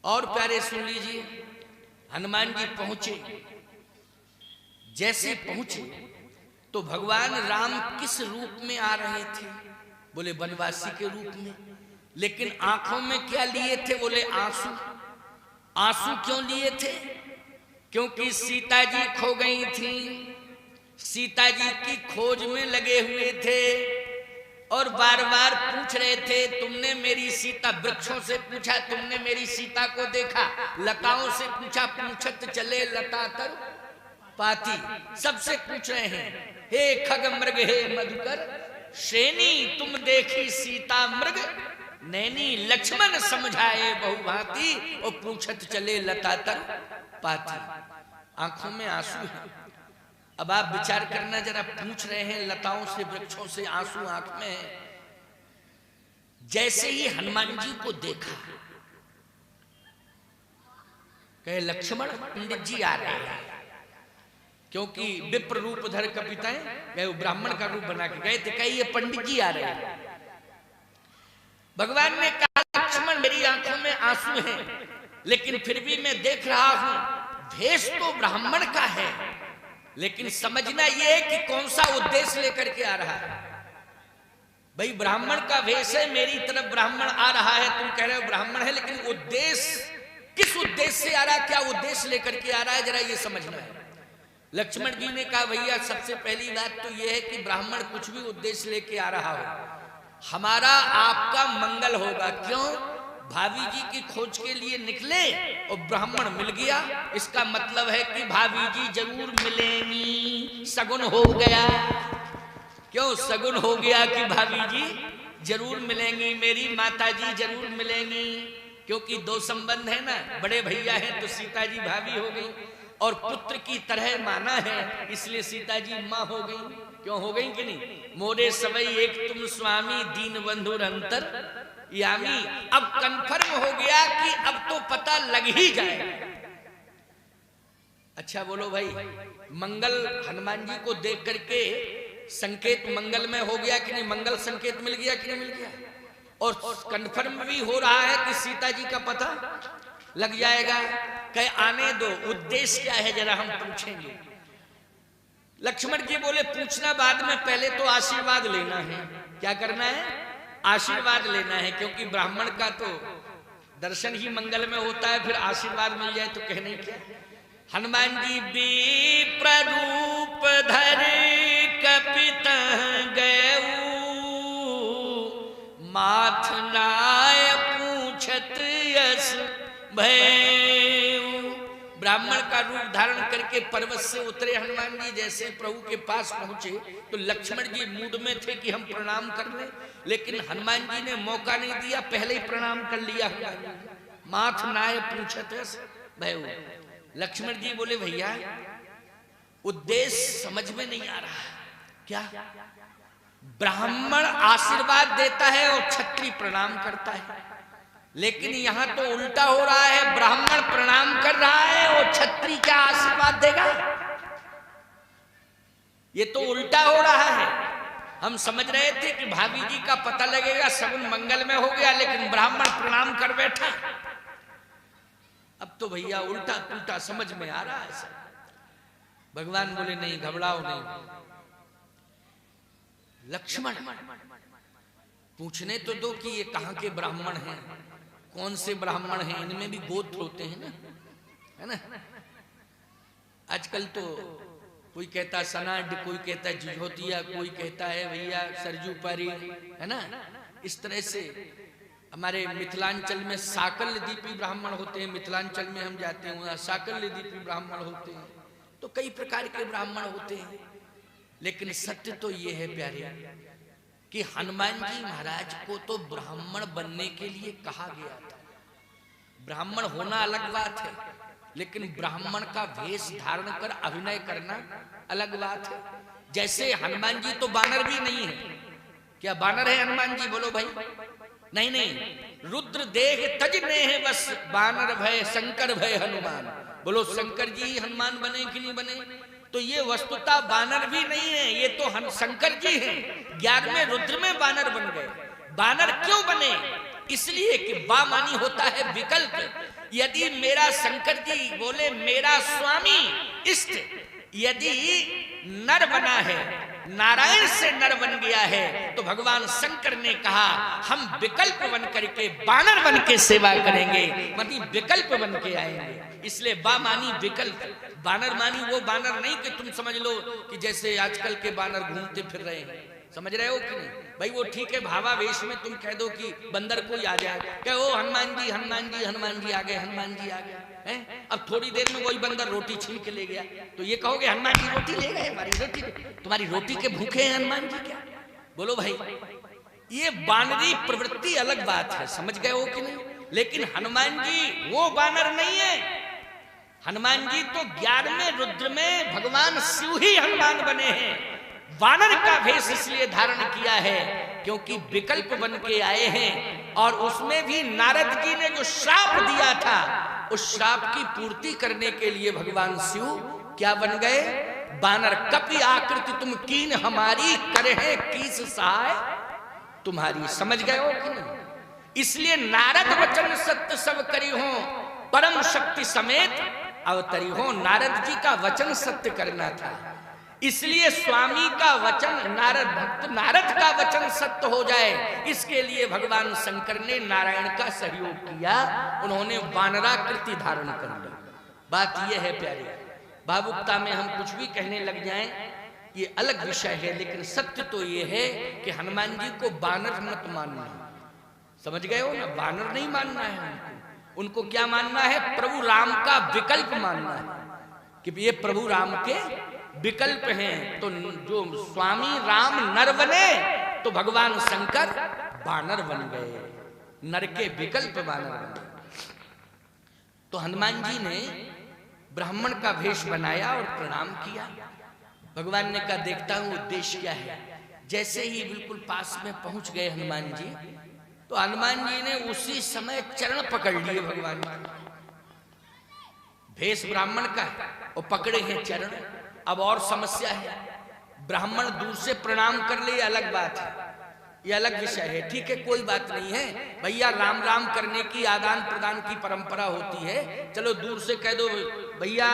और प्यारे सुन लीजिए, हनुमान जी पहुंचे। जैसे पहुंचे तो भगवान राम किस रूप में आ रहे थे? बोले वनवासी के रूप में। लेकिन आंखों में क्या लिए थे? बोले आंसू। आंसू क्यों लिए थे? क्योंकि सीता जी खो गई थी, सीता जी की खोज में लगे हुए थे और बार बार पूछ रहे थे, तुमने मेरी सीता, वृक्षों से पूछा तुमने मेरी सीता को देखा, लताओं से पूछा पूछत चले लता तर पाती, सबसे पूछ रहे हैं, हे खग मृग हे मधुकर श्रेणी तुम देखी सीता मृग नैनी, लक्ष्मण समझाए बहुभांति और पूछत चले लता तर पाती। आंखों में आंसू है। अब आप विचार करना जरा, पूछ रहे हैं लताओं से वृक्षों से, आंसू आंख में है। जैसे ही हनुमान जी को देखा, कहे लक्ष्मण पंडित जी आ रहे हैं, क्योंकि विप्र रूप धर कपिताएं गए, ब्राह्मण का रूप बना के गए थे, कहे ये पंडित जी आ रहे हैं। भगवान ने कहा लक्ष्मण मेरी आंखों में आंसू हैं, लेकिन फिर भी मैं देख रहा हूं भेष तो ब्राह्मण का है, लेकिन समझना यह है कि कौन सा उद्देश्य लेकर के आ रहा है। भाई ब्राह्मण का वेश है, मेरी तरफ ब्राह्मण आ रहा है, तुम कह रहे हो ब्राह्मण है, लेकिन उद्देश्य किस उद्देश्य से आ रहा है, क्या उद्देश्य लेकर के आ रहा है, जरा ये समझना है। लक्ष्मण जी ने कहा भैया सबसे पहली बात तो यह है कि ब्राह्मण कुछ भी उद्देश्य लेके आ रहा हो, हमारा आपका मंगल होगा। क्यों? भाभी जी की खोज के लिए निकले और ब्राह्मण मिल गया, इसका मतलब है कि भाभी जी जरूर मिलेंगी, सगुन हो गया। क्यों सगुन हो गया कि भाभी जी जरूर मिलेंगी, मेरी माता जी जरूर मिलेंगी, क्योंकि दो संबंध है ना, बड़े भैया हैं तो सीता जी भाभी हो गई, और पुत्र की तरह माना है इसलिए सीता जी मां हो गई। क्यों हो गई कि नहीं? मोरे सवई एक तुम स्वामी दीन बंधु अंतर यामी। अब कंफर्म हो गया कि अब तो पता लग ही जाएगा। अच्छा बोलो भाई, मंगल हनुमान जी को देख करके संकेत मंगल में हो गया कि नहीं? मंगल संकेत मिल गया कि नहीं मिल गया? और कंफर्म भी हो रहा है कि सीता जी का पता लग जाएगा। कहे आने दो, उद्देश्य क्या है जरा हम पूछेंगे। लक्ष्मण जी बोले पूछना बाद में, पहले तो आशीर्वाद लेना है। क्या करना है? आशीर्वाद लेना है, क्योंकि ब्राह्मण का तो दर्शन ही मंगल में होता है, फिर आशीर्वाद मिल जाए तो कहने क्या। हनुमान जी विप्र रूप धरे कपित गए, माथ नाय पूछत यस भय। ब्राह्मण का रूप धारण करके पर्वत से उतरे हनुमान जी। जैसे प्रभु के पास पहुंचे तो लक्ष्मण जी मूड में थे कि हम प्रणाम कर लें, लेकिन हनुमान जी ने मौका नहीं दिया, पहले ही प्रणाम कर लिया। माथ नाय पूछत भय। लक्ष्मण जी बोले भैया उद्देश्य समझ में नहीं आ रहा। क्या? ब्राह्मण आशीर्वाद देता है और क्षत्रिय प्रणाम करता है, लेकिन यहां तो उल्टा हो रहा है, ब्राह्मण प्रणाम कर रहा है और क्षत्रिय क्या आशीर्वाद देगा? ये तो उल्टा हो रहा है। हम समझ रहे थे कि भाभी जी का पता लगेगा, सगुन मंगल में हो गया, लेकिन ब्राह्मण प्रणाम कर बैठा। अब तो भैया उल्टा पुल्टा समझ में आ रहा है सब। भगवान बोले नहीं, घबराओ नहीं। लक्ष्मण पूछने तो दो कि ये कहां के ब्राह्मण हैं, कौन से ब्राह्मण हैं, इनमें भी गोत्र होते हैं ना, है ना। आजकल तो कोई कहता है सनाड, कोई कहता है जुझोतिया, कोई कहता है भैया सरजू पारी, है ना। इस तरह से हमारे मिथिलांचल में साकल्य दीपी ब्राह्मण होते हैं। मिथिलांचल में हम जाते हैं वहां साकल्य दीपी ब्राह्मण होते हैं। तो कई प्रकार के ब्राह्मण होते हैं, लेकिन सत्य तो ये है प्यारे कि हनुमान जी महाराज को तो ब्राह्मण बनने के लिए कहा गया था। ब्राह्मण होना अलग बात है, लेकिन ब्राह्मण का वेश धारण कर अभिनय करना अलग बात है। जैसे हनुमान जी तो बानर भी नहीं है। क्या बानर है हनुमान जी? बोलो भाई। नहीं नहीं, रुद्र देह तजने है बस, बानर भय शंकर भय हनुमान। बोलो शंकर जी हनुमान बने कि नहीं बने? तो ये वस्तुता बानर भी नहीं है, ये तो शंकर जी हैं। 11वें रुद्र में बानर बन गए। बानर क्यों बने? इसलिए कि बा मानी होता है विकल्प, यदि मेरा शंकर जी बोले मेरा स्वामी इष्ट यदि नर बना है, नारायण से नर बन गया है, तो भगवान शंकर ने कहा हम विकल्प बन करके बानर बन के सेवा करेंगे, मतलब विकल्प बन के आएंगे। इसलिए बा मानी विकल्प, बानर मानी वो बानर नहीं कि तुम समझ लो कि जैसे आजकल के बानर घूमते फिर रहे हैं, समझ रहे हो कि नहीं भाई? वो ठीक है, भावावेश में तुम कह दो कि बंदर कोई आ जाए, कहो हनुमान जी हनुमान जी हनुमान जी आ गए, हनुमान जी आ गए हैं। अब थोड़ी देर में वही बंदर रोटी छीन के ले गया, तो ये कहोगे हनुमान जी रोटी ले गए, हमारी रोटी, तुम्हारी रोटी के भूखे हैं हनुमान जी क्या? बोलो भाई, ये बानरी प्रवृत्ति अलग बात है, समझ गए हो कि नहीं? लेकिन हनुमान जी वो बानर नहीं है। हनुमान जी तो 11वें रुद्र में भगवान शिव ही हनुमान बने हैं। वानर का भेष इसलिए धारण किया है क्योंकि विकल्प बन के आए हैं, और उसमें भी नारद जी ने जो श्राप दिया था उस श्राप की पूर्ति करने के लिए भगवान शिव क्या बन गए? बानर। कपि आकृति तुम कीन हमारी, करहे कीस सहाय तुम्हारी। समझ गए हो कि नहीं? इसलिए नारद वचन सत्य सब करी हो, परम शक्ति समेत अवतरी हो। नारद जी का वचन सत्य करना था, इसलिए स्वामी का वचन नारद भक्त नारद का वचन सत्य हो जाए, इसके लिए भगवान शंकर ने नारायण का सहयोग किया, उन्होंने वानराकृति धारण कर ली। बात यह है प्यारे, भावुकता में हम कुछ भी कहने लग जाएं ये अलग विषय है, लेकिन सत्य तो ये है कि हनुमान जी को बानर मत मानना। समझ गए हो ना? बानर नहीं मानना है उनको क्या मानना है? प्रभु राम का विकल्प मानना है कि ये प्रभु राम के विकल्प हैं। तो जो स्वामी राम नर बने तो भगवान शंकर बानर बन गए, नर के विकल्प बानर बन गए। तो हनुमान जी ने ब्राह्मण का वेश बनाया और प्रणाम किया। भगवान ने कहा देखता हूं उद्देश्य क्या है। जैसे ही बिल्कुल पास में पहुंच गए हनुमान जी, तो हनुमान जी ने उसी समय चरण पकड़ लिए भगवान के। भेष ब्राह्मण का और पकड़े हैं चरण। अब और समस्या है, ब्राह्मण दूर से प्रणाम कर ले, अलग बात है, ये अलग विषय है, ठीक है, कोई बात नहीं है भैया। राम राम करने की आदान प्रदान की परंपरा होती है, चलो दूर से कह दो भैया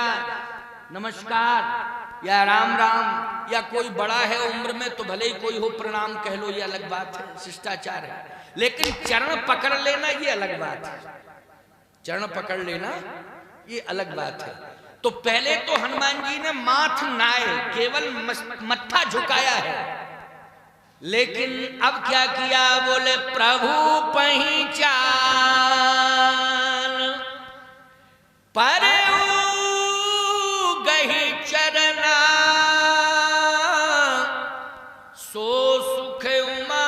नमस्कार या राम राम, या कोई बड़ा है उम्र में तो भले ही कोई हो प्रणाम कह लो, ये अलग बात है, शिष्टाचार है। लेकिन चरण पकड़ लेना ये अलग बात है, चरण पकड़ लेना ये अलग बात है। तो पहले तो हनुमान जी ने माथ नाए, केवल मत्था झुकाया है, लेकिन अब क्या किया? बोले प्रभु पहचान पर गही चरना, सो सुख उमा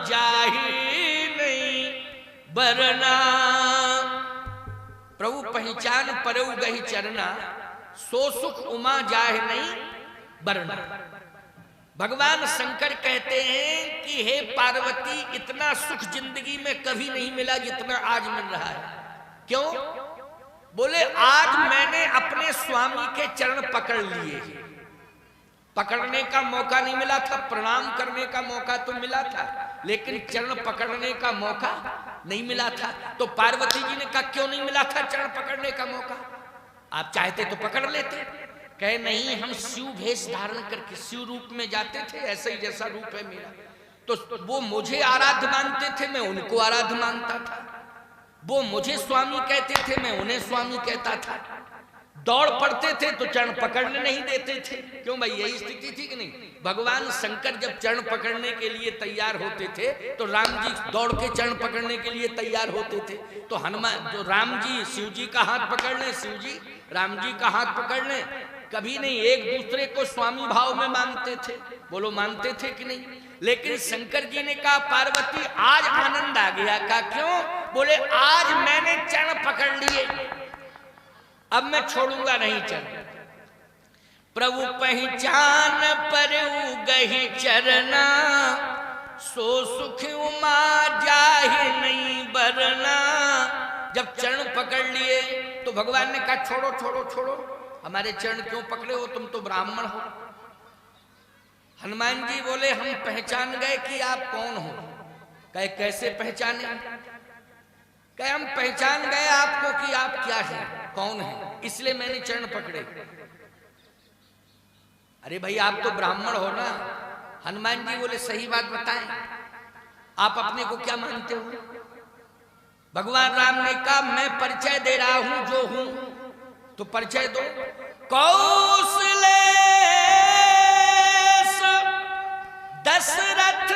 जाहि नहीं बरना। प्रभु पहचान परऊ गही चरना, सो सुख उमा जाहि नहीं बरना। भगवान शंकर कहते हैं कि हे पार्वती, इतना सुख जिंदगी में कभी नहीं मिला जितना आज मिल रहा है। क्यों? बोले आज मैंने अपने स्वामी के चरण पकड़ लिए। पकड़ने का मौका नहीं मिला था, प्रणाम करने का मौका तो मिला था, लेकिन चरण पकड़ने का मौका नहीं मिला था। तो पार्वती जी ने कहा क्यों नहीं मिला था चरण पकड़ने का मौका? आप चाहते तो पकड़ लेते। कहे नहीं, हम शिव भेष धारण करके शिव रूप में जाते थे, ऐसा ही जैसा रूप है मेरा, तो वो मुझे आराध्य मानते थे, मैं उनको आराध्य मानता था। वो मुझे स्वामी कहते थे, मैं उन्हें स्वामी कहता था। दौड़ पड़ते थे तो चरण पकड़ने नहीं देते थे। क्यों भाई? यही स्थिति थी कि नहीं? भगवान शंकर जब चरण पकड़ने के लिए तैयार होते थे तो राम जी दौड़ के चरण पकड़ने के लिए तैयार होते थे। तो हनुमान जो राम जी शिव जी का हाथ पकड़ लें, शिव जी राम जी का हाथ पकड़ लें, कभी नहीं, एक दूसरे को स्वामी भाव में मानते थे। बोलो मानते थे कि नहीं? लेकिन शंकर जी ने कहा पार्वती आज आनंद आ गया। कहा क्यों? बोले आज मैंने चरण पकड़ लिए, अब मैं छोड़ूंगा नहीं चरण। प्रभु पहचान पर गही चरना, सो सुख उमा जाहि नहीं बरना। जब चरण पकड़ लिए तो भगवान ने कहा छोड़ो छोड़ो छोड़ो, हमारे चरण क्यों पकड़े हो, तुम तो ब्राह्मण हो। हनुमान जी बोले हम पहचान गए कि आप कौन हो। कहे कैसे पहचाने? कहे हम पहचान गए आपको कि आप क्या हैं, कौन हैं, इसलिए मैंने चरण पकड़े। अरे भाई आप तो ब्राह्मण हो ना। हनुमान जी बोले सही बात बताएं, आप अपने को क्या मानते हो? भगवान राम ने कहा मैं परिचय दे रहा हूं जो हूं, तो परिचय दो। कौशले दशरथ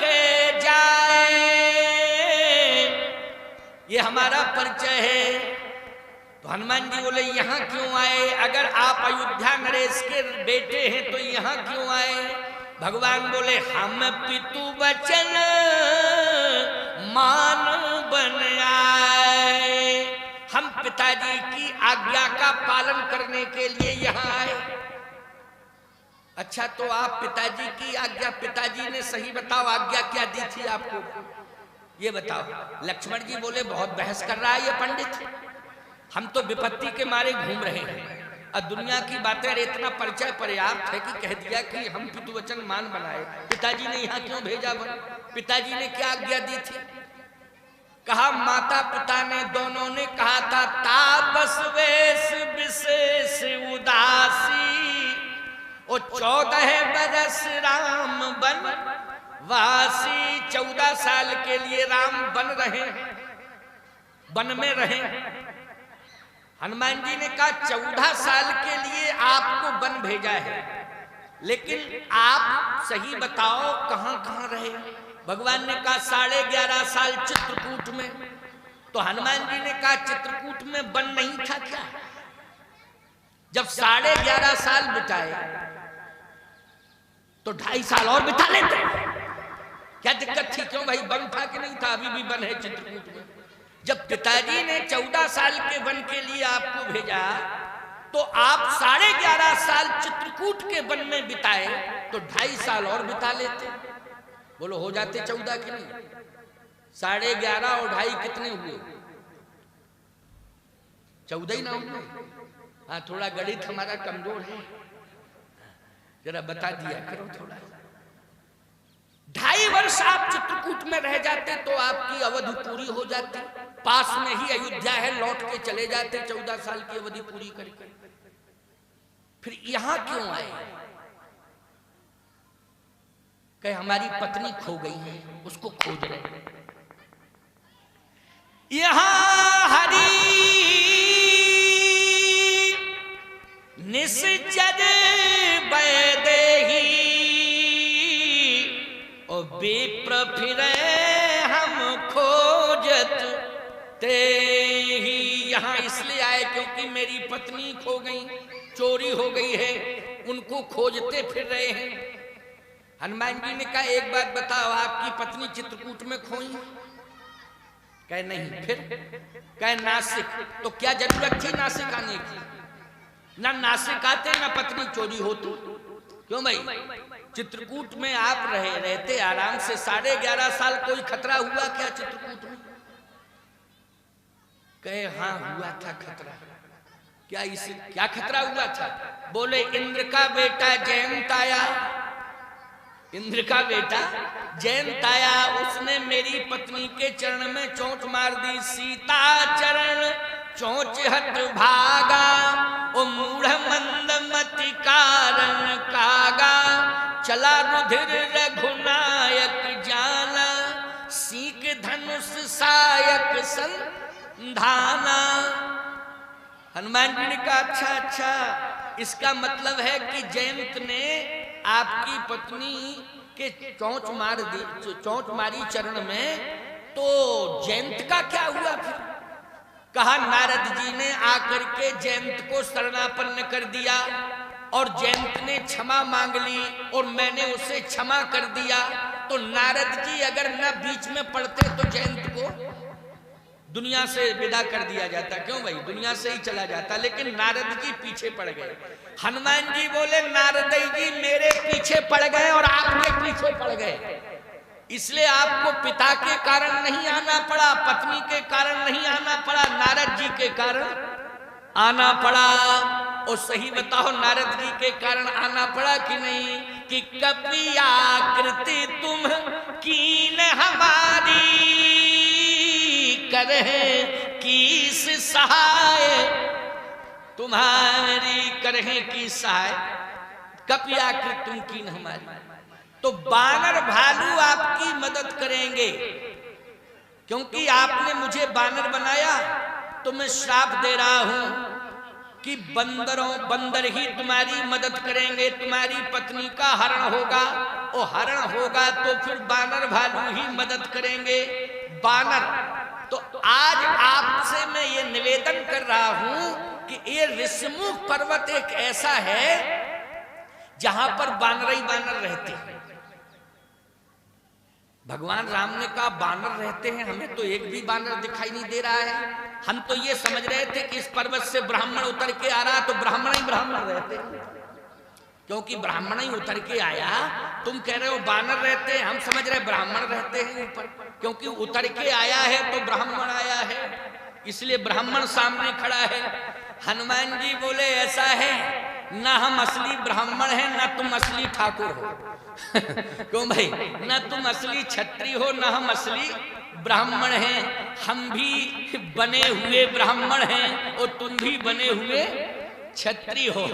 के जाए, ये हमारा परिचय है। तो हनुमान जी बोले यहां क्यों आए? अगर आप अयोध्या नरेश के बेटे हैं तो यहां क्यों आए? भगवान बोले हम पितु वचन मान बन आए, हम पिताजी की आज्ञा का पालन करने के लिए यहाँ आए। अच्छा तो आप पिताजी की आज्ञा, पिताजी ने सही बताओ आज्ञा क्या दी थी आपको, ये बताओ। लक्ष्मण जी बोले बहुत बहस कर रहा है ये पंडित, हम तो विपत्ति के मारे घूम रहे हैं और दुनिया की बातें, इतना परिचय पर्याप्त है कि कह दिया कि हम पितुवचन मान बनाए। पिताजी ने यहाँ क्यों भेजा? पिताजी ने क्या आज्ञा दी थी? कहा माता पिता ने दोनों ने कहा था तापस वेश विशेष उदासी, और 14 बरस राम बन वासी, 14 साल के लिए राम बन रहे, वन में रहे। हनुमान जी ने कहा 14 साल के लिए आपको वन भेजा है, लेकिन आप सही बताओ कहां कहां रहे? भगवान ने कहा 11.5 साल चित्रकूट में। तो हनुमान जी ने कहा चित्रकूट में वन नहीं था क्या? जब 11.5 साल बिताए तो 2.5 साल और बिता लेते, क्या दिक्कत थी? क्यों भाई वन था कि नहीं था? अभी भी वन है चित्रकूट में। जब पिताजी ने 14 साल के वन के लिए आपको भेजा तो आप 11.5 साल चित्रकूट के वन में बिताए, तो 2.5 साल और बिता लेते। बोलो हो जाते 14 कि नहीं? 11.5 और 2.5 कितने हुए? 14 ही ना हुए? हाँ थोड़ा गणित हमारा कमजोर है, जरा बता दिया करो थोड़ा। 2.5 वर्ष आप चित्रकूट में रह जाते तो आपकी अवधि पूरी हो जाती। पास में ही अयोध्या है, लौट के चले जाते 14 साल की अवधि पूरी करके। फिर यहां क्यों आए? कहे हमारी पत्नी खो गई है, उसको खोज रहे हैं। यहां हरि निश्चर बैदेही, और विप्र फिरे हम खोजत ते ही। यहां इसलिए आए क्योंकि मेरी पत्नी खो गई, चोरी हो गई है, उनको खोजते फिर रहे हैं। हनुमान जी ने कहा एक बात बताओ, आपकी पत्नी चित्रकूट में खोई? कहे नहीं। फिर? कहे नासिक। तो क्या जरूरत थी नासिक आने की? ना नासिक आते ना पत्नी चोरी होती। क्यों भाई? चित्रकूट में आप रहते आराम से 11.5 साल, कोई खतरा हुआ क्या चित्रकूट में? कहे हाँ हुआ था खतरा। क्या खतरा हुआ था? बोले इंद्र का बेटा जयंत आया, इंद्र का बेटा जयंत आया, उसने मेरी पत्नी के चरण में चोंच मार दी। सीता चरण चोंच हट भागा, ओ मूढ़ मंद मति कारण कागा। चला रुधिर रघुनायक जाना, सीक धनुष सायक संधाना। हनुमान जी ने कहा अच्छा, इसका मतलब है कि जयंत ने आपकी पत्नी के चोंच मारी चरण में, तो जयंत का क्या हुआ फिर? कहा नारद जी ने आकर के जयंत को शरणापन्न कर दिया, और जयंत ने क्षमा मांग ली और मैंने उसे क्षमा कर दिया। तो नारद जी अगर न बीच में पड़ते तो जयंत को दुनिया से विदा कर दिया जाता। क्यों भाई? दुनिया से ही चला जाता, लेकिन नारद जी पीछे पड़ गए। हनुमान जी बोले नारद जी मेरे पीछे पड़ गए और आपके पीछे पड़ गए, इसलिए आपको पिता के कारण नहीं आना पड़ा, पत्नी के कारण नहीं आना पड़ा, नारद जी के कारण आना पड़ा। और सही बताओ नारद जी के कारण आना पड़ा कि नहीं? कि कपि आकृति तुम कीन हमारी, करहे कीस सहाय, तुम्हारी करहे की सहाय, कपिया कृत तुम कीन हमारी। तो बानर भालू आपकी मदद करेंगे, क्योंकि आपने मुझे बानर बनाया तो मैं श्राप दे रहा हूं कि बंदर ही तुम्हारी मदद करेंगे, तुम्हारी पत्नी का हरण होगा, और हरण होगा तो फिर बानर भालू ही मदद करेंगे। बानर तो आज आपसे मैं ये निवेदन कर रहा हूं कि ये ऋषमुख पर्वत एक ऐसा है जहां पर बानर ही बानर रहते हैं। भगवान राम ने कहा बानर रहते हैं, हमें तो एक भी बानर दिखाई नहीं दे रहा है। हम तो ये समझ रहे थे कि इस पर्वत से ब्राह्मण उतर के आ रहा तो ब्राह्मण ही ब्राह्मण रहते, क्योंकि ब्राह्मण ही उतर के आया। तुम कह रहे हो बानर रहते हैं, हम समझ रहे ब्राह्मण रहते हैं ऊपर, क्योंकि उतर के आया है तो ब्राह्मण आया है, इसलिए ब्राह्मण सामने खड़ा है। हनुमान जी बोले ऐसा है, ना हम असली ब्राह्मण हैं ना तुम असली ठाकुर हो। क्यों भाई, ना तुम असली क्षत्रिय हो ना हम असली ब्राह्मण हैं, हम भी बने हुए ब्राह्मण हैं और तुम भी बने हुए क्षत्रिय हो।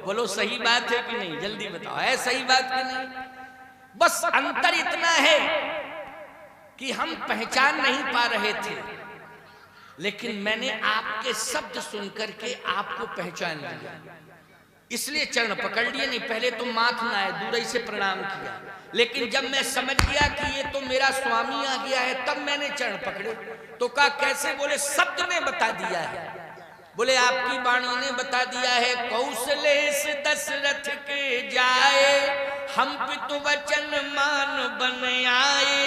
बोलो सही बात है कि नहीं, जल्दी बताओ, है सही बात कि नहीं? बस अंतर इतना है कि हम पहचान नहीं पा रहे थे, लेकिन मैंने आपके शब्द सुनकर के आपको पहचान लिया, इसलिए चरण पकड़ लिए। नहीं पहले तो माथ ना आए, दूर से प्रणाम किया, लेकिन जब मैं समझ गया कि ये तो मेरा स्वामी आ गया है, तब मैंने चरण पकड़े। तो कहा कैसे? बोले शब्द ने बता दिया है, बोले आपकी वाणी ने बता दिया है। कौशले से दशरथ के जाए, हम पितु वचन मान बन आए,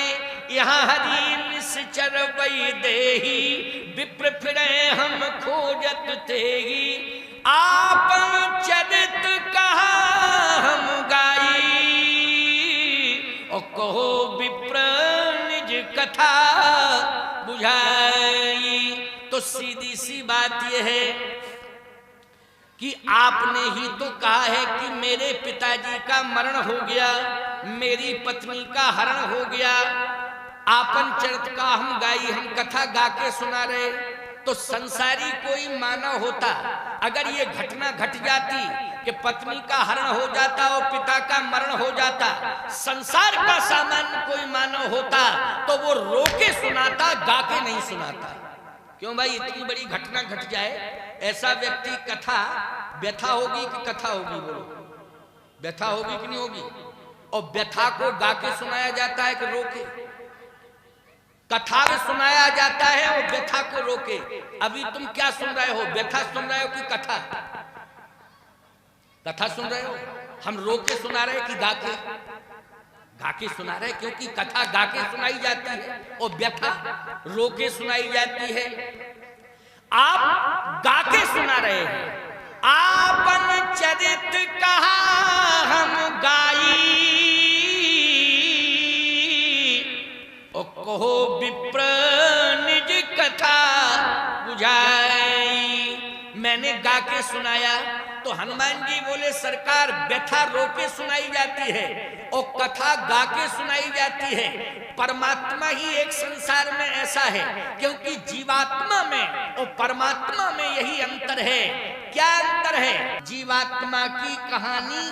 यहाँ हरि निश्चर वही देही, विप्र फिरे हम खोजत तेही, आपन चरित कहा हम गाई, और कहो विप्र निज कथा बुझाई। तो सीधी सी बात यह है कि आपने ही तो कहा है कि मेरे पिताजी का मरण हो गया, मेरी पत्नी का हरण हो गया, आपन चरित का हम गाई, हम कथा गा के सुना रहे। तो संसारी कोई मानव होता, अगर ये घटना घट जाती कि पत्नी का हरण हो जाता और पिता का मरण हो जाता, संसार का सामान्य कोई मानव होता तो वो रो के सुनाता, गा के नहीं सुनाता। क्यों भाई, इतनी बड़ी घटना घट जाए, ऐसा व्यक्ति कथा व्यथा होगी कि कथा होगी? बोलो व्यथा होगी कि नहीं होगी? और व्यथा को गा के सुनाया जाता है कि रो के? कथा में सुनाया जाता है और व्यथा को रोके। अभी तुम क्या सुन रहे हो, व्यथा सुन रहे हो कि कथा? कथा सुन रहे हो। हम रो के सुना रहे कि गा के? गा के सुना रहे, क्योंकि कथा गा के सुनाई जाती है और व्यथा रो के सुनाई जाती है। आप गा के सुना रहे हैं, आपन चरित कहा हम गाई, और कहो विप्र निज कथा बुझाई। मैंने गा के सुनाया तो हनुमान जी बोले सरकार व्यथा रो के सुनाई जाती है और कथा गा के सुनाई जाती है। परमात्मा ही एक संसार में ऐसा है, क्योंकि जीवात्मा में और परमात्मा में यही अंतर है। क्या अंतर है? जीवात्मा की कहानी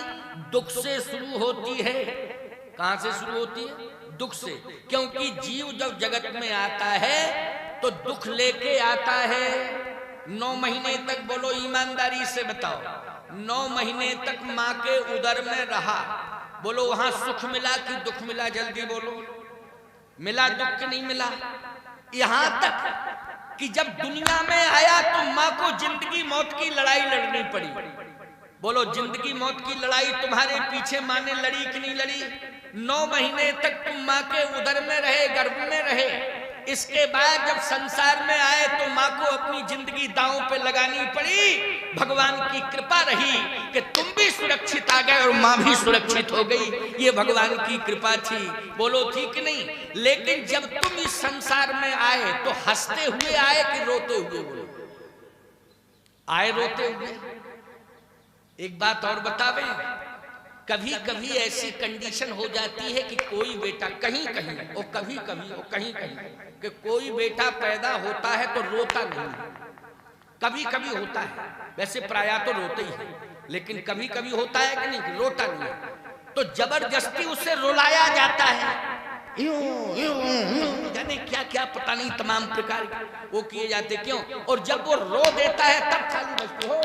दुख से शुरू होती है। कहां से शुरू होती है? दुख से, क्योंकि जीव जब जगत में आता है तो दुख लेके आता है। 9 महीने तक, बोलो ईमानदारी से बताओ, 9 महीने तक माँ के उदर में रहा, बोलो वहां सुख मिला कि दुख मिला? जल्दी बोलो, मिला दुख नहीं मिला? यहां तक कि जब दुनिया में आया तो माँ को जिंदगी मौत की लड़ाई लड़नी पड़ी। बोलो जिंदगी मौत की लड़ाई तुम्हारे पीछे माँ ने लड़ी कि नहीं लड़ी? 9 महीने तक तुम माँ के उदर में रहे, गर्भ में रहे। इसके बाद जब संसार में आए तो माँ को अपनी जिंदगी दांव पे लगानी पड़ी। भगवान की कृपा रही कि तुम भी सुरक्षित आ गए और माँ भी सुरक्षित हो गई। ये भगवान की कृपा थी। बोलो थी कि नहीं? लेकिन जब तुम इस संसार में आए तो हंसते हुए आए कि रोते हुए? बोलो आए रोते हुए। एक बात और बतावे, कभी कभी ऐसी कंडीशन हो जाती है कि कोई बेटा कहीं कहीं और कभी कभी और कहीं कहीं कि कोई बेटा पैदा होता है तो रोता नहीं है, कभी कभी होता है, वैसे प्रायः तो रोते ही है, लेकिन कभी कभी होता है कि नहीं, रोता नहीं है, तो जबरदस्ती उसे रुलाया जाता है, जाने क्या क्या पता नहीं तमाम प्रकार वो किए जाते, क्यों? और जब वो रो देता है तब थाली बजती हो,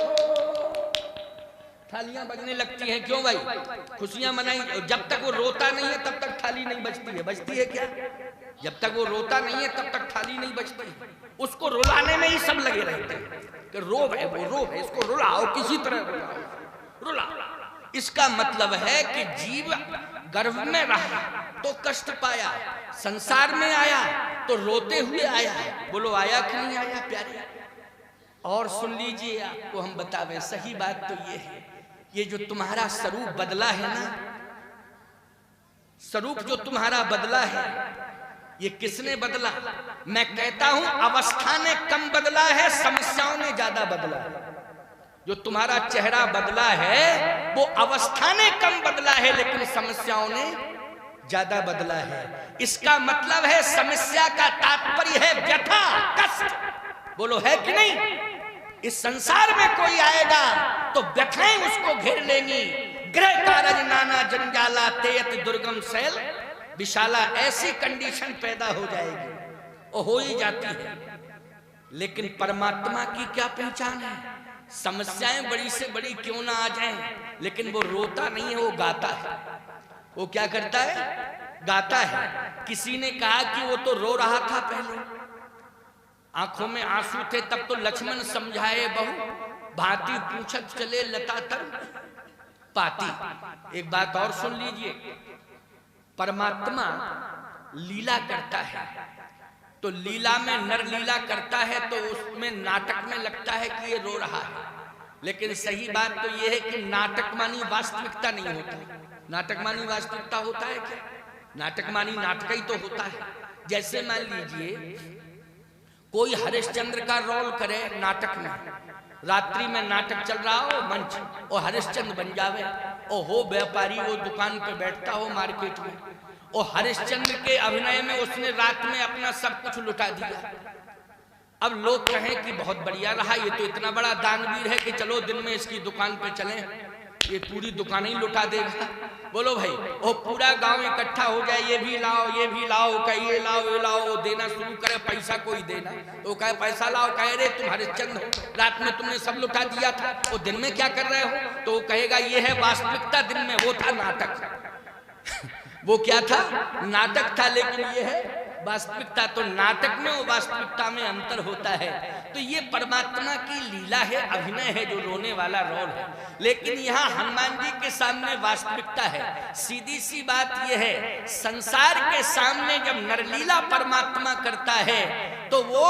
थालियां बजने लगती हैं, क्यों भाई? खुशियां मनाई। जब तक वो रोता नहीं है तब तक थाली नहीं बजती है, बजती है क्या? जब तक वो रोता नहीं है तब तक थाली नहीं बजती, उसको रुलाने में ही सब लगे रहते हैं कि रो है, वो रो है, इसको रुलाओ, किसी तरह रुला। इसका मतलब है कि जीव गर्भ में रहा तो कष्ट पाया, संसार में आया तो रोते हुए आया, बोलो आया कि नहीं आया प्यारे? और सुन लीजिए, आपको हम बतावे, सही बात तो ये है, ये जो तुम्हारा स्वरूप बदला है ना, स्वरूप जो तुम्हारा बदला है, ये किसने बदला? मैं कहता हूं अवस्था ने कम बदला है, समस्याओं ने ज्यादा बदला है। जो तुम्हारा चेहरा बदला है वो अवस्था ने कम बदला है, लेकिन समस्याओं ने ज्यादा बदला है। इसका मतलब है समस्या का तात्पर्य है व्यथा, कष्ट, बोलो है कि नहीं? इस संसार में कोई आएगा तो व्यथाएं उसको घेर लेंगी। ग्रह कारज नाना जंजाला तेयत दुर्गम शैल विशाला, ऐसी कंडीशन पैदा हो जाएगी और हो ही जाती है। लेकिन परमात्मा की क्या पहचान है? समस्याएं बड़ी से बड़ी क्यों ना आ जाएं, लेकिन वो रोता नहीं है, वो गाता है। वो क्या करता है? गाता है। किसी ने कहा कि वो तो रो रहा था पहले, आंखों में आंसू थे, तब तो लक्ष्मण समझाए बहु, भांति पूछत चले लता तर पाती। एक बात और सुन लीजिए, परमात्मा लीला करता है तो लीला में नर लीला करता है तो उसमें नाटक में लगता है कि ये रो रहा है, लेकिन सही बात तो ये है कि नाटक मानी वास्तविकता नहीं होता। नाटक मानी वास्तविकता होता है क्या? नाटक मानी नाटक ही तो होता है। जैसे मान लीजिए कोई हरिश्चंद्र का रोल करे नाटक में, रात्रि में नाटक चल रहा हो मंच, और हरिश्चंद्र बन जावे, और हो व्यापारी, वो दुकान पे बैठता हो मार्केट में, और हरिश्चंद्र के अभिनय में उसने रात में अपना सब कुछ लुटा दिया। अब लोग कहें कि बहुत बढ़िया रहा, ये तो इतना बड़ा दानवीर है कि चलो दिन में इसकी दुकान पे चलें, ये पूरी दुकान ही लुटा देगा। बोलो भाई, वो पूरा गांव इकट्ठा हो जाए, ये भी लाओ, ये भी लाओ, कहीं ये लाओ, ये लाओ, वो देना शुरू करे, पैसा कोई देना, वो कहे पैसा लाओ, कहे रे तुम हरिश्चंद्र हो, रात में तुमने सब लुटा दिया था, वो दिन में क्या कर रहे हो? तो वो कहेगा ये है वास्तविकता, दिन में वो था नाटक। वो क्या था? नाटक था, लेकिन ये है वास्तविकता। तो नाटक में और वास्तविकता में अंतर होता है। तो ये परमात्मा की लीला है, अभिनय है, जो रोने वाला रोल है। लेकिन यहाँ हनुमान जी के सामने वास्तविकता है। सीधी सी बात यह है, संसार के सामने जब नरलीला परमात्मा करता है तो वो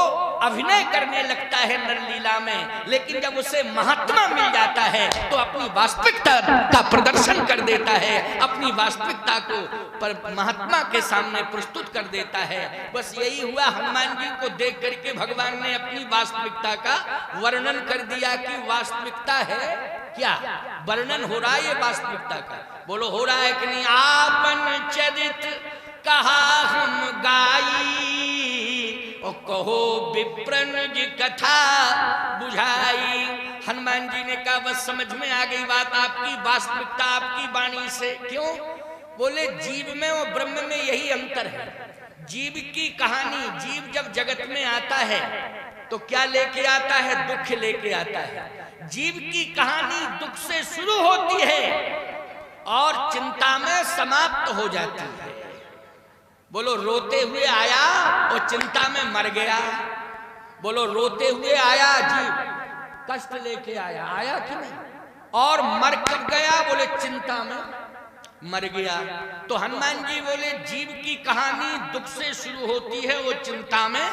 अभिनय करने लगता है नरलीला में, लेकिन जब उसे महात्मा मिल जाता है तो अपनी वास्तविकता का प्रदर्शन कर देता है, अपनी वास्तविकता को महात्मा के सामने प्रस्तुत कर देता है। बस यही हुआ, हनुमान जी को देख करके भगवान ने अपनी वास्तविकता का वर्णन कर दिया कि वास्तविकता है क्या, वर्णन हो रहा है ये वास्तविकता का। बोलो हो रहा है कि नहीं? आपन चरित कहा हम गाई, और कहो विप्रन जी कथा बुझाई। हनुमान जी ने कहा बस समझ में आ गई बात, आपकी वास्तविकता आपकी वाणी से। क्यों? बोले जीव में और ब्रह्म में यही अंतर है। जीव की कहानी, जीव जब जगत में आता है तो क्या लेके आता है? दुख लेके आता है। जीव की कहानी दुख से शुरू होती है और चिंता में समाप्त हो जाती है। बोलो रोते हुए आया और चिंता में मर गया। बोलो रोते हुए आया जीव, कष्ट लेके आया, आया कि नहीं? और मर कब गया? बोले चिंता में मर गया। तो हनुमान जी बोले जीव की कहानी दुख से शुरू होती है, वो चिंता में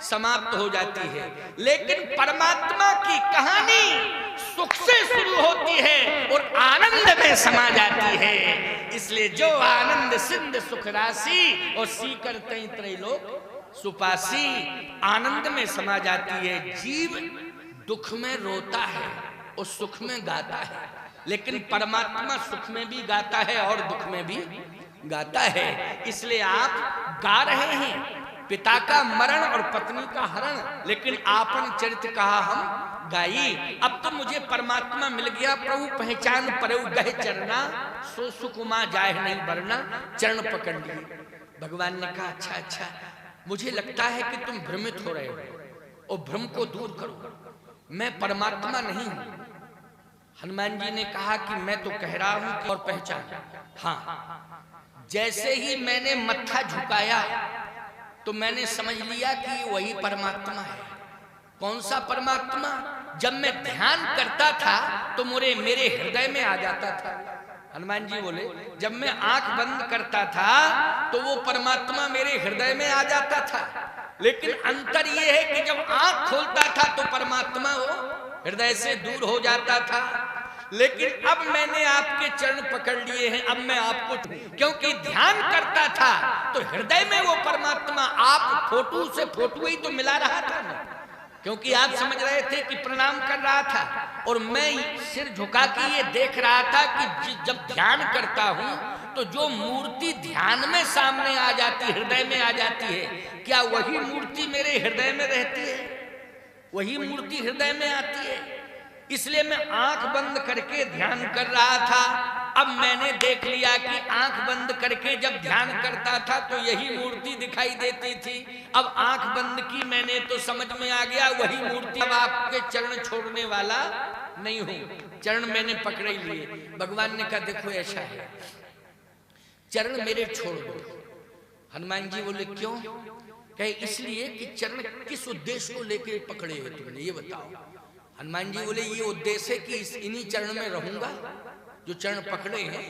समाप्त हो जाती है, लेकिन परमात्मा की कहानी सुख से शुरू होती है और आनंद में समा जाती है। इसलिए जो आनंद सिंध सुख राशि और सीकर तई त्रैलोक सुपासी, आनंद में समा जाती है। जीव दुख में रोता है और सुख में गाता है, लेकिन परमात्मा सुख में भी गाता है और दुख में भी गाता है। इसलिए आप गा रहे हैं पिता का मरण और पत्नी का हरण, लेकिन आपन चरित्र कहा हम गाई। अब तो मुझे परमात्मा मिल गया, प्रभु पहचान परऊ गहे चरना, सो सुकुमा जाए नहीं बरना, चरण पकड़ लिए। भगवान ने कहा अच्छा अच्छा, मुझे लगता है कि तुम भ्रमित हो रहे हो, और भ्रम को दूर करो, मैं परमात्मा नहीं हूं। हनुमान जी ने कहा कि मैं तो कह रहा हूं कि और पहचान। हाँ, जैसे ही मैंने मत्था झुकाया तो मैंने समझ लिया कि वही परमात्मा है। कौन सा परमात्मा? जब मैं ध्यान करता था तो मेरे हृदय में आ जाता था। हनुमान जी बोले जब मैं आंख बंद करता था तो वो परमात्मा मेरे हृदय में आ जाता था, लेकिन अंतर ये है कि जब आंख खोलता था तो परमात्मा वो हृदय से दूर हो जाता था। लेकिन अब मैंने आपके चरण पकड़ लिए हैं, अब मैं आपको, क्योंकि ध्यान करता था तो हृदय में वो परमात्मा, आप फोटो से फोटो ही तो मिला रहा था ना, क्योंकि आप समझ रहे थे कि प्रणाम कर रहा था, और मैं सिर झुका के ये देख रहा था कि जब ध्यान करता हूं तो जो मूर्ति ध्यान में सामने आ जाती है, हृदय में आ जाती है, क्या वही मूर्ति मेरे हृदय में रहती है? वही मूर्ति हृदय में आती है। इसलिए मैं आंख बंद करके ध्यान कर रहा था। अब मैंने देख लिया कि आंख बंद करके जब ध्यान करता था तो यही मूर्ति दिखाई देती थी। अब आंख बंद की मैंने तो समझ में आ गया वही मूर्ति। अब आपके चरण छोड़ने वाला नहीं हूं, चरण मैंने पकड़े लिए। भगवान ने कहा देखो ऐसा है, चरण मेरे छोड़ दो। हनुमान जी बोले क्यों? कहे इसलिए कि चरण किस उद्देश्य को लेकर पकड़े हो तुमने, ये बताओ। हनुमान जी बोले ये उद्देश्य है कि इन्हीं चरण में रहूंगा, जो चरण पकड़े हैं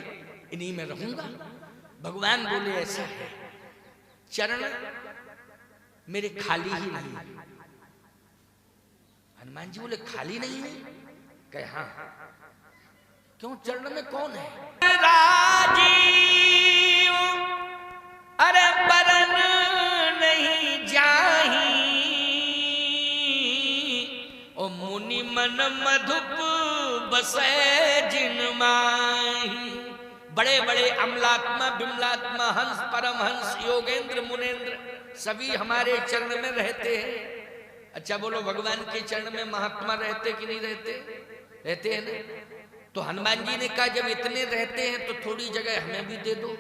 इन्हीं में रहूंगा। भगवान बोले ऐसा है, चरण मेरे खाली ही नहीं। हनुमान जी बोले खाली नहीं है? कहे हाँ। क्यों, चरण में कौन है? राजीव अरे बरन नहीं जाही, ओ मुनि मन मधुप बसे जिन माही। बड़े बड़े अमलात्मा, बिमलात्मा, हंस, परमहंस, योगेंद्र, मुनेन्द्र सभी हमारे चरण में रहते हैं। अच्छा बोलो, भगवान के चरण में महात्मा रहते कि नहीं रहते? रहते हैं ना। तो हनुमान जी ने कहा जब इतने रहते हैं तो थोड़ी जगह हमें भी दे दो।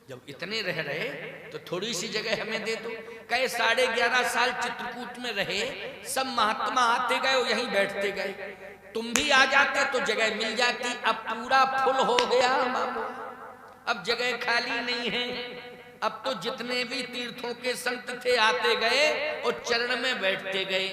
जब इतने रह रहे तो थोड़ी सी जगह हमें दे दो। कहे 11.5 साल चित्रकूट में रहे, सब महात्मा आते गए और यहीं बैठते गए, तुम भी आ जाते तो जगह मिल जाती। अब पूरा फुल हो गया मामो, अब जगह खाली नहीं है। अब तो जितने भी तीर्थों के संत थे आते गए और चरण में बैठते गए,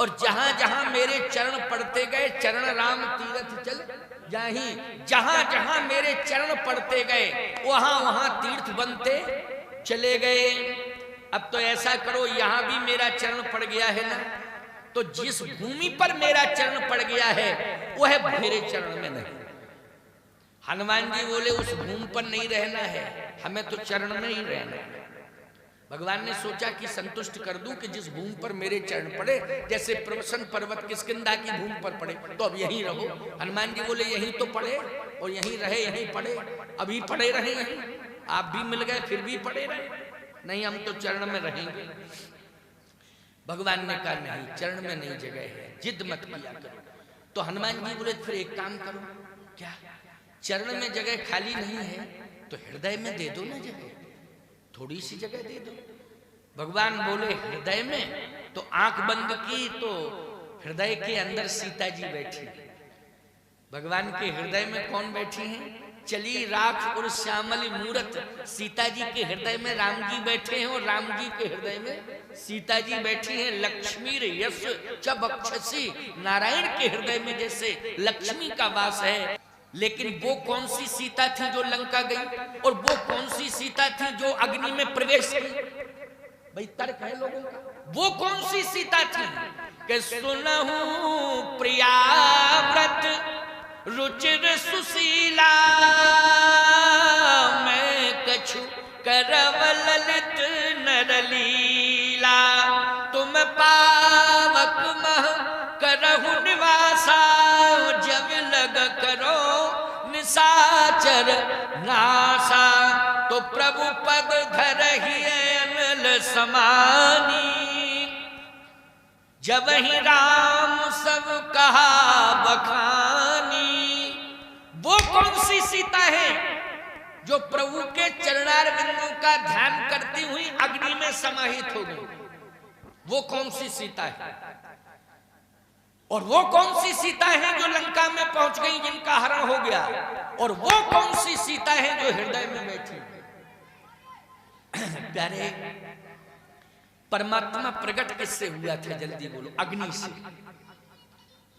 और जहां जहां मेरे चरण पड़ते गए, चरण राम तीर्थ चल जाही, जहां जहां मेरे चरण पड़ते गए वहां वहां तीर्थ बनते चले गए। अब तो ऐसा करो, यहां भी मेरा चरण पड़ गया है ना, तो जिस भूमि पर मेरा चरण पड़ गया है वह मेरे चरण में नहीं। हनुमान जी बोले उस भूमि पर नहीं रहना है, हमें तो चरण में ही रहना है। भगवान ने सोचा कि संतुष्ट कर दूं कि जिस भूमि पर मेरे चरण पड़े, जैसे प्रवसन पर्वत किष्किंधा की भूमि पर पड़े तो अब यहीं रहो। हनुमान जी बोले यहीं तो पड़े और यहीं रहे, यहीं पड़े, अभी पड़े रहे यहीं। आप भी मिल गए फिर भी पड़े रहे, नहीं हम तो चरण में रहेंगे। भगवान ने कहा नहीं, चरण में नहीं जगह है, जिद मत किया करो। तो हनुमान जी बोले फिर एक काम करो, क्या? चरण में जगह खाली नहीं है तो हृदय में दे दो ना जगह, थोड़ी सी जगह दे दो। भगवान बोले हृदय में, तो आंख बंद की तो हृदय के अंदर सीता जी बैठी। भगवान के हृदय में कौन बैठी हैं? चली राख और श्यामली मूरत। सीता जी के हृदय में राम जी बैठे हैं और राम जी के हृदय में सीता जी बैठी हैं। लक्ष्मी यश च बक्षसी, नारायण के हृदय में जैसे लक्ष्मी का वास है। लेकिन वो कौन सी सीता थी जो लंका गई, और वो कौन सी सीता थी जो अग्नि में प्रवेश की? भाई तर्क है लोगों का। वो कौन सी सीता थी कि सुनहु प्रियाव्रत रुचिर सुशीला, मैं कछु करव ललित नरलीला, तुम पावक मह करहु निवासा, जब लग करो निशाचर नासा, तो प्रभु पद धरहि अनल समानी। जब ही राम सब कहा बखानी। वो कौन सी सीता है जो प्रभु के चरणार बिंदु का ध्यान करती हुई अग्नि में समाहित हो गई? वो कौन सी सीता है? और वो कौन सी सीता है जो लंका में पहुंच गई, जिनका हरण हो गया? और वो कौन सी सीता है जो हृदय में बैठी? प्यारे, परमात्मा प्रकट किससे हुआ था? जल्दी बोलो। अग्नि से।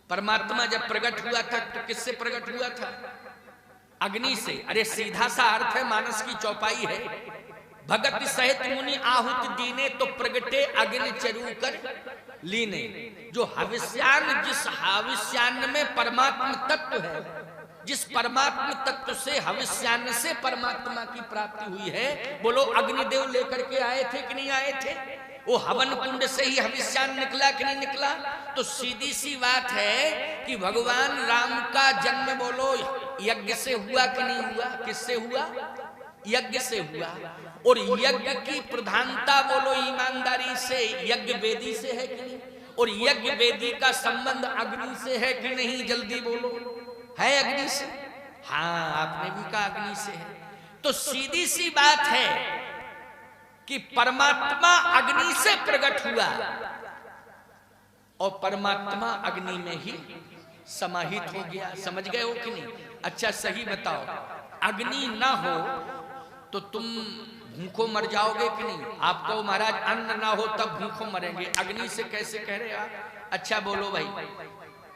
परमात्मा जब प्रकट हुआ था तो किससे प्रकट हुआ था? अग्नि से। अरे सीधा सा अर्थ है, मानस की चौपाई है। भगत सहित मुनि आहुति दीने, तो प्रगटे अग्नि चरु कर लीने। जो हविष्यान्न, जिस हविष्यान्न में परमात्मा तत्व है, जिस परमात्मा तत्व से हविष्यान्न से परमात्मा की प्राप्ति हुई है, बोलो अग्निदेव लेकर के आए थे कि नहीं आए थे? वो हवन कुंड से ही हविष्यान्न निकला कि नहीं निकला? तो सीधी सी बात है कि भगवान राम का जन्म बोलो यज्ञ से हुआ कि नहीं हुआ? किससे हुआ? यज्ञ से हुआ। और यज्ञ की प्रधानता बोलो ईमानदारी से, यज्ञ वेदी से है कि नहीं? और यज्ञ वेदी का संबंध अग्नि से है कि नहीं? जल्दी बोलो। है अग्नि से? हाँ, आपने भी कहा अग्नि से है। तो सीधी सी बात है कि परमात्मा अग्नि से प्रकट हुआ और परमात्मा अग्नि में ही समाहित हो गया। समझ गए हो कि नहीं? अच्छा सही बताओ, अग्नि ना हो तो तुम भूखों मर जाओगे कि नहीं? आपको महाराज अन्न ना हो तब भूखों मरेंगे, अग्नि से कैसे कह रहे आप? अच्छा बोलो भाई,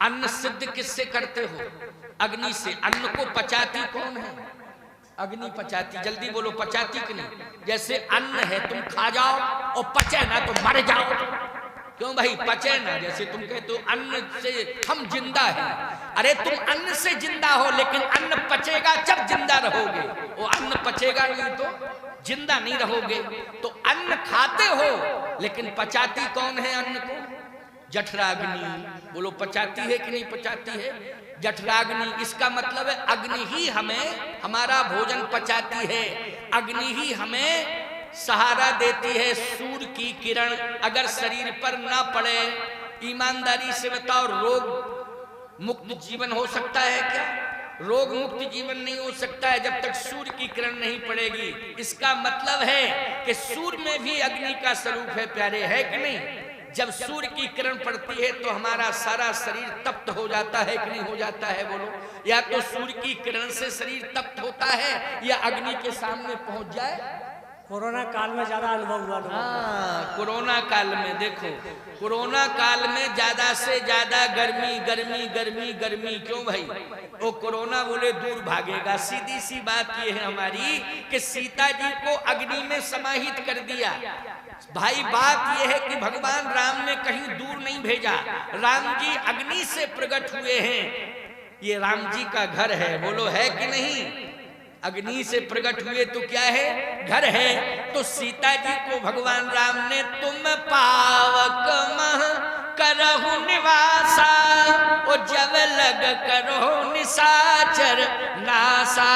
अन्न सिद्ध किससे करते हो? अग्नि से। अन्न को पचाती कौन है? अग्नि पचाती। जल्दी बोलो, पचाती कि नहीं? जैसे अन्न है, तुम खा जाओ और पचे ना तो मर जाओ। क्यों भाई? पचे ना। जैसे तुम कहते हो अन्न से हम जिंदा हैं। अरे तुम अन्न से जिंदा हो, लेकिन अन्न पचेगा जब जिंदा रहोगे। वो अन्न पचेगा नहीं तो जिंदा नहीं रहोगे। तो अन्न खाते हो, लेकिन पचाती कौन है अन्न को? जठराग्नि। बोलो पचाती है कि नहीं पचाती है? जठराग्नि। इसका मतलब है अग्नि ही हमें हमारा भोजन पचाती है, अग्नि ही हमें सहारा देती है। सूर्य की किरण अगर शरीर पर ना पड़े, ईमानदारी से बताओ, रोग मुक्त जीवन हो सकता है क्या? रोग मुक्त जीवन नहीं हो सकता है जब तक सूर्य की किरण नहीं पड़ेगी। इसका मतलब है कि सूर्य में भी अग्नि का स्वरूप है प्यारे, है कि नहीं? जब सूर्य की किरण पड़ती है तो हमारा सारा शरीर तप्त हो जाता है कि नहीं हो जाता है? बोलो। या तो सूर्य की किरण से शरीर तप्त होता है या अग्नि के सामने पहुंच जाए। कोरोना काल में ज्यादा अनुभव हुआ। हाँ, कोरोना काल में देखो, कोरोना काल में ज्यादा से ज्यादा गर्मी गर्मी गर्मी गर्मी। क्यों भाई? वो कोरोना बोले दूर भागेगा। सीधी सी बात ये है हमारी कि सीता जी को अग्नि में समाहित कर दिया। भाई बात यह है कि भगवान राम ने कहीं दूर नहीं भेजा, राम जी अग्नि से प्रकट हुए हैं। ये राम जी का घर है, बोलो है कि नहीं? अग्नि से प्रकट हुए तो क्या है? घर है। तो सीता जी को भगवान राम ने तुम पावक मह करहु निवासा, और जब लग करो निशाचर नासा।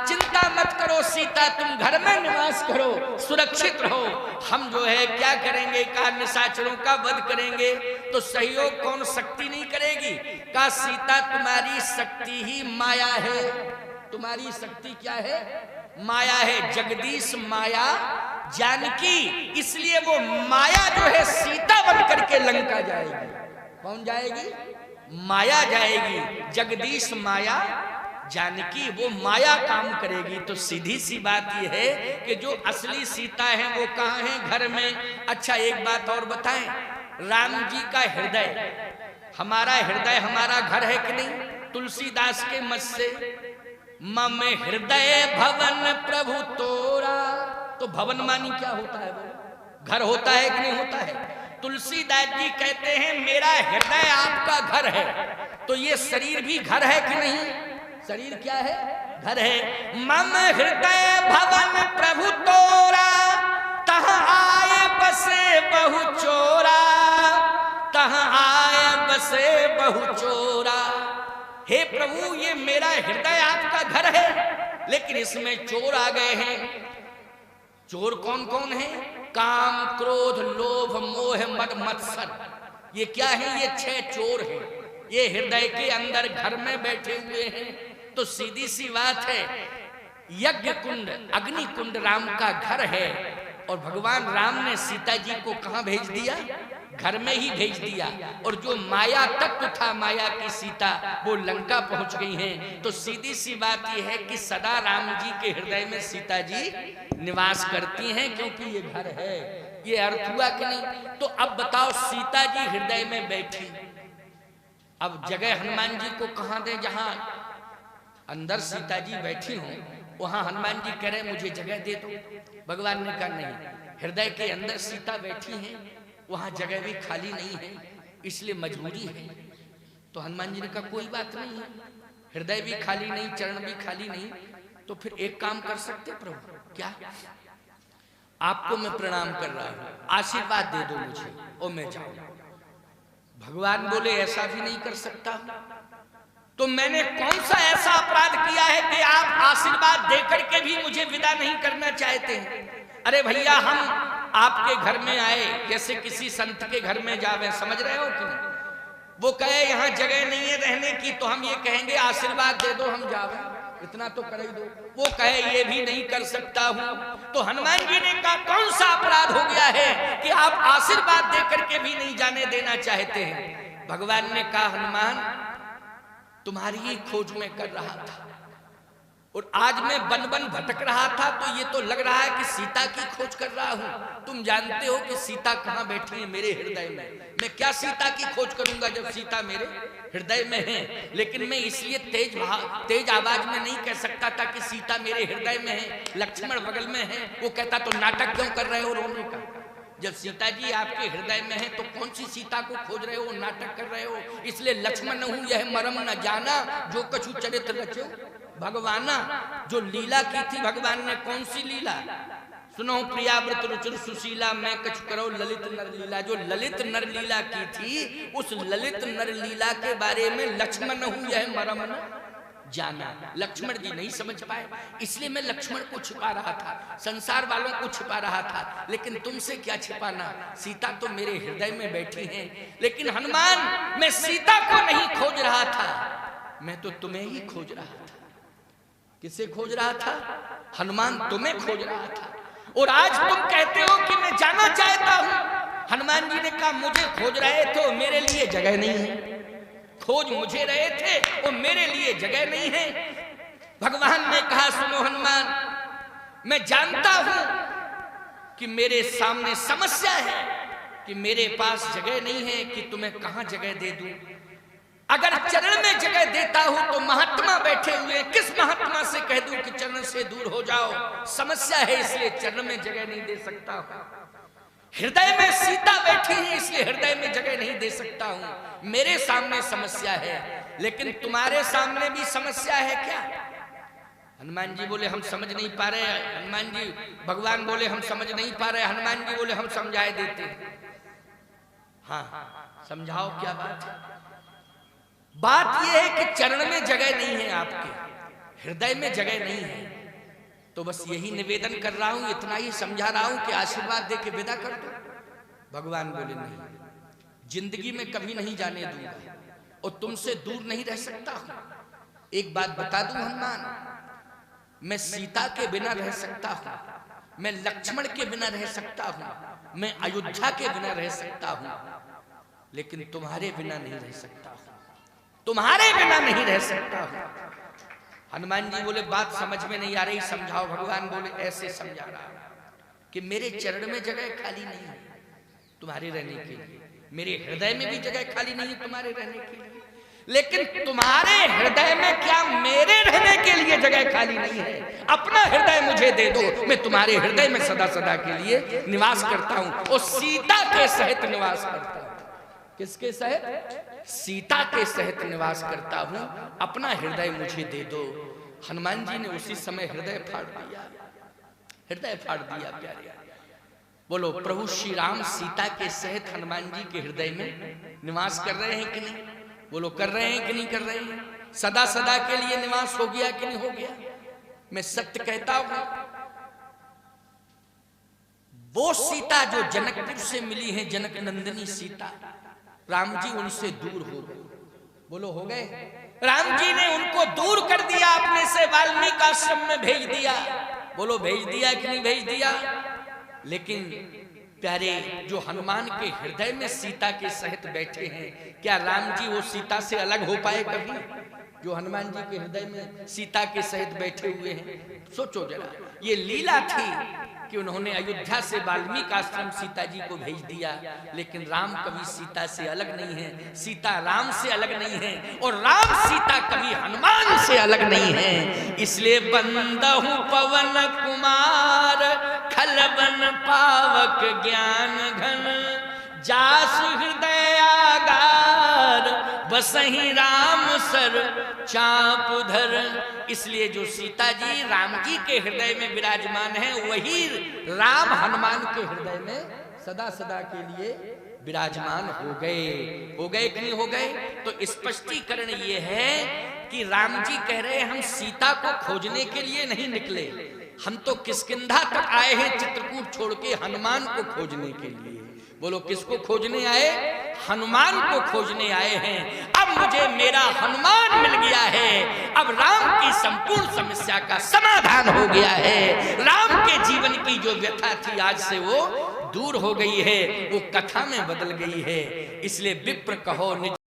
चिंता मत करो सीता, तुम घर में निवास करो, सुरक्षित रहो। हम जो है क्या करेंगे? का निशाचरों का वध करेंगे। तो सहयोग कौन? शक्ति नहीं करेगी। का सीता तुम्हारी शक्ति ही माया है। तुम्हारी शक्ति क्या है? माया है। जगदीश माया जानकी। इसलिए वो माया जो है सीता बन करके लंका जाएगी। कौन जाएगी? माया जाएगी। जगदीश माया जानकी, वो माया काम करेगी। तो सीधी सी बात ये है कि जो असली सीता है वो कहाँ है? घर में। अच्छा एक बात और बताएं, राम जी का हृदय, हमारा हृदय हमारा घर है कि नहीं? तुलसीदास के मत से मम हृदय भवन प्रभु तोरा। तो भवन मानी क्या होता है? वो घर होता है कि नहीं होता है? तुलसीदास जी कहते हैं मेरा हृदय आपका घर है। तो ये शरीर भी घर है कि नहीं? शरीर क्या है? घर है। मम हृदय भवन प्रभु तोरा, तह आए बसे बहु चोरा, तह आए बसे बहु चोरा। हे प्रभु ये मेरा हृदय आपका घर है, लेकिन इसमें चोर आ गए हैं। चोर कौन कौन है? काम, क्रोध, लोभ, मोह, मद, मत्सर। ये क्या है? ये 6 चोर हैं। ये हृदय के अंदर घर में बैठे हुए हैं। तो सीधी सी बात है, यज्ञ कुंड, अग्नि कुंड राम का घर है, और भगवान राम ने सीता जी को कहां भेज दिया? घर में ही भेज दिया। और जो माया तत्व था, माया की सीता, वो लंका पहुंच गई हैं। तो सीधी सी बात यह है कि सदा राम जी के हृदय में सीता जी निवास करती हैं, क्योंकि ये घर है। ये अर्थ हुआ कि नहीं? तो अब बताओ, सीता जी हृदय में बैठी, अब जगह हनुमान जी को कहां दें? जहां अंदर सीता जी बैठी हों, वहां हनुमान जी कह रहे मुझे जगह दे दो। भगवान ने कहा नहीं, हृदय के अंदर सीता बैठी है, वहां जगह भी खाली नहीं है, इसलिए मजबूरी है। तो हनुमान जी ने कहा कोई बात नहीं है, हृदय भी खाली नहीं, चरण भी खाली नहीं, तो फिर एक काम कर सकते प्रभु। क्या? आपको मैं प्रणाम कर रहा हूं, आशीर्वाद दे दो मुझे और मैं जाऊं। भगवान बोले ऐसा भी नहीं कर सकता। तो मैंने कौन सा ऐसा अपराध किया है कि आप आशीर्वाद देकर के भी मुझे विदा नहीं करना चाहते हैं? अरे भैया, हम आपके घर में आए जैसे किसी संत के घर में जावे, समझ रहे हो कि नहीं? वो कहे यहाँ जगह नहीं है रहने की, तो हम ये कहेंगे आशीर्वाद दे दो हम जावे, इतना तो कर ही दो। वो कहे ये भी नहीं कर सकता हूं। तो हनुमान जी ने कहा कौन सा अपराध हो गया है कि आप आशीर्वाद देकर के भी नहीं जाने देना चाहते हैं? भगवान ने कहा हनुमान, तुम्हारी ही खोज में कर रहा था, और आज मैं बन बन भटक रहा था, तो ये तो लग रहा है कि सीता की खोज कर रहा हूं। तुम जानते हो कि सीता कहां बैठी है? मेरे हृदय में। मैं क्या सीता की खोज करूंगा जब सीता मेरे हृदय में है? लेकिन मैं इसलिए तेज आवाज में नहीं कह सकता था कि सीता मेरे हृदय में है, लक्ष्मण बगल में है। वो कहता तो नाटक क्यों कर रहे हो रोने का? जब सीता जी आपके हृदय में है तो कौन सी सीता को खोज रहे हो, नाटक कर रहे हो? इसलिए लक्ष्मण हूं यह मरम न जाना, जो कछु चरित्र रचो भगवाना। जो लीला की थी भगवान ने, कौन सी लीला? सुनो प्रियाव्रत रुचिर सुशीला, मैं कछ करो ललित नर लीला। जो ललित नर लीला की थी, उस ललित नर लीला के बारे में लक्ष्मण हूं यह मरम न जाना। लक्ष्मण जी नहीं समझ पाए, इसलिए मैं लक्ष्मण को छिपा रहा था, संसार वालों को छिपा रहा था। लेकिन तुमसे क्या छिपाना, सीता तो मेरे हृदय में बैठी है। लेकिन हनुमान, मैं सीता को नहीं खोज रहा था, मैं तो तुम्हें ही खोज रहा था। किसे खोज रहा था? हनुमान, तुम्हें खोज रहा था। और आज तुम कहते हो कि मैं जाना चाहता हूं। हनुमान जी ने कहा मुझे खोज रहे थे, मेरे लिए जगह नहीं है। खोज मुझे रहे थे और मेरे लिए जगह नहीं है। भगवान ने कहा सुनो हनुमान, मैं जानता हूं कि मेरे सामने समस्या है, कि मेरे पास जगह नहीं है, कि तुम्हें कहां जगह दे दूं। अगर चरण में जगह देता हूं तो महात्मा बैठे हुए, किस महात्मा से कह दूं कि चरण से दूर हो जाओ? समस्या है, इसलिए चरण में जगह नहीं दे सकता हूं। हृदय में सीता बैठी है, इसलिए हृदय में जगह नहीं दे सकता हूं। मेरे सामने समस्या है, लेकिन तुम्हारे सामने भी समस्या है क्या? हनुमान जी बोले हम समझ नहीं पा रहे। हनुमान जी, भगवान बोले हम समझ नहीं पा रहे। हनुमान जी बोले हम समझाए देते। हाँ, समझाओ क्या बात है? बात यह है कि चरण में जगह नहीं है, आपके हृदय में जगह नहीं है। तो बस यही निवेदन कर रहा हूं, इतना ही समझा रहा हूं कि आशीर्वाद दे के विदा कर दो। भगवान बोले नहीं, जिंदगी में कभी नहीं जाने दूंगा और तुमसे दूर नहीं रह सकता हूं। एक बात बता दूं हनुमान, मैं सीता के बिना रह सकता हूं, मैं लक्ष्मण के बिना रह सकता हूं, मैं अयोध्या के बिना रह सकता हूं, लेकिन तुम्हारे बिना नहीं रह सकता हूं, तुम्हारे बिना नहीं रह सकता हूं। हनुमान जी बोले बात समझ में नहीं आ रही, समझाओ। भगवान बोले ऐसे समझा रहा कि मेरे चरण में जगह खाली नहीं है तुम्हारे रहने के लिए, मेरे हृदय में भी जगह खाली नहीं है तुम्हारे रहने के लिए, लेकिन तुम्हारे हृदय में क्या मेरे रहने के लिए जगह खाली नहीं है? अपना हृदय मुझे दे दो, मैं तुम्हारे हृदय में सदा सदा के लिए निवास करता हूं और सीता के सहित निवास करता हूं। किसके सहित? सीता के सहित निवास करता हूं, अपना हृदय मुझे दे दो। हनुमान जी ने उसी समय हृदय फाड़ दिया, हृदय फाड़ दिया। प्यारे बोलो, प्रभु श्री राम सीता के सहित हनुमान जी के हृदय में निवास कर रहे हैं कि नहीं? बोलो, कर रहे हैं कि नहीं कर रहे हैं? सदा सदा के लिए निवास हो गया कि नहीं हो गया? मैं सत्य कहता हूं, वो सीता जो जनकपुर से मिली है, जनक नंदिनी सीता, राम जी उनसे दूर हो गए। बोलो हो गए? राम जी ने उनको दूर कर दिया, अपने से वाल्मीकि आश्रम में भेज दिया। बोलो भेज दिया कि नहीं भेज दिया? लेकिन प्यारे जो हनुमान के हृदय में सीता के सहित बैठे हैं, क्या राम जी वो सीता से अलग हो पाए कभी? जो हनुमान जी के हृदय में सीता के सहित बैठे हुए हैं, सोचो जरा, ये लीला थी कि उन्होंने अयोध्या से वाल्मीकि आश्रम सीता जी को भेज दिया, लेकिन राम कभी सीता से अलग नहीं है, सीता राम से अलग नहीं है, और राम सीता कभी हनुमान से अलग नहीं है। इसलिए बंदहु पवन कुमार, खलबन पावक ज्ञान घन, जास हृदय आगार, बसहि राम सर चाप धर। इसलिए जो सीता जी राम जी के हृदय में विराजमान है, वही राम हनुमान के हृदय में सदा सदा के लिए विराजमान हो गए कि नहीं हो गए? तो स्पष्टीकरण ये है कि राम जी कह रहे हैं हम सीता को खोजने के लिए नहीं निकले, हम तो किष्किंधा तक आए हैं चित्रकूट छोड़ के हनुमान को खोजने के लिए। बोलो किसको खोजने आए? हनुमान को खोजने आए हैं। अब मुझे मेरा हनुमान मिल गया है, अब राम की संपूर्ण समस्या का समाधान हो गया है। राम के जीवन की जो व्यथा थी आज से वो दूर हो गई है, वो कथा में बदल गई है। इसलिए विप्र कहो निज